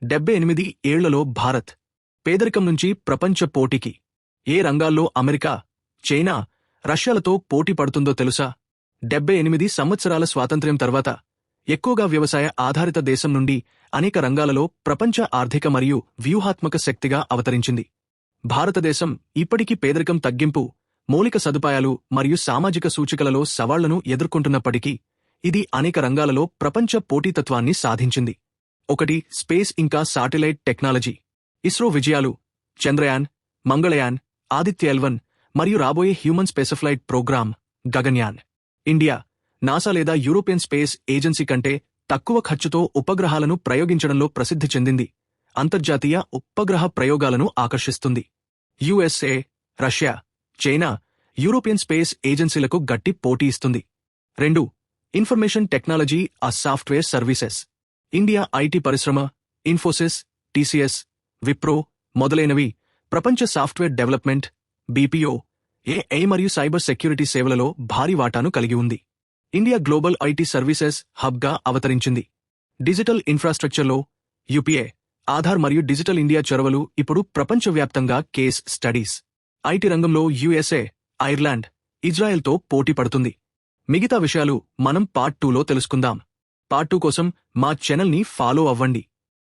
78 ఏళ్లలో భారత్ పేదరికం నుంచి ప్రపంచ పోటీకి ఏ రంగాల్లో అమెరికా, చైనా, రష్యాలతో పోటీ పడుతుందో తెలుసా? 78 సంవత్సరాల స్వాతంత్ర్యం తర్వాత ఎక్కువగా వ్యవసాయ ఆధారిత దేశం నుండి అనేక రంగాలలో ప్రపంచ ఆర్థిక మరియు వ్యూహాత్మక శక్తిగా అవతరించింది. భారతదేశం ఇప్పటికీ పేదరికం తగ్గింపు, మౌలిక సదుపాయాలు మరియు సామాజిక సూచికలలో సవాళ్లను ఎదుర్కొంటున్నప్పటికీ ఇది అనేక రంగాలలో ప్రపంచ పోటీతత్వాన్ని సాధించింది. 1. స్పేస్ ఇంకా శాటిలైట్ టెక్నాలజీ. ఇస్రో విజయాలు: చంద్రయాన్, మంగళయాన్, ఆదిత్య-L1 మరియు రాబోయే human spaceflight programme Gaganyaan. India NASA లేదా యూరోపియన్ స్పేస్ ఏజెన్సీ కంటే తక్కువ ఖర్చుతో ఉపగ్రహాలను ప్రయోగించడంలో ప్రసిద్ధి చెందింది. అంతర్జాతీయ ఉపగ్రహ ప్రయోగాలను ఆకర్షిస్తుంది. USA, Russia, China European space ఏజెన్సీలకు గట్టి పోటీ ఇస్తుంది. 2. ఇన్ఫర్మేషన్ టెక్నాలజీ ఆ సాఫ్ట్వేర్ సర్వీసెస్. ఇండియా ఐటీ పరిశ్రమ, ఇన్ఫోసిస్, TCS, విప్రో మొదలైనవి ప్రపంచ సాఫ్ట్వేర్ డెవలప్మెంట్, BPO, AI మరియు సైబర్ సెక్యూరిటీ సేవలలో భారీ వాటాను కలిగి ఉంది. ఇండియా గ్లోబల్ ఐటీ సర్వీసెస్ హబ్గా అవతరించింది. డిజిటల్ ఇన్ఫ్రాస్ట్రక్చర్లో UPA, ఆధార్ మరియు డిజిటల్ ఇండియా చొరవలు ఇప్పుడు ప్రపంచవ్యాప్తంగా కేస్ స్టడీస్. ఐటీ రంగంలో USA, ఐర్లాండ్, ఇజ్రాయెల్తో పోటీ పడుతుంది. మిగతా విషయాలు మనం పార్ట్ 2లో తెలుసుకుందాం. పార్ట్ 2 కోసం మా ఛానల్ని ఫాలో అవ్వండి.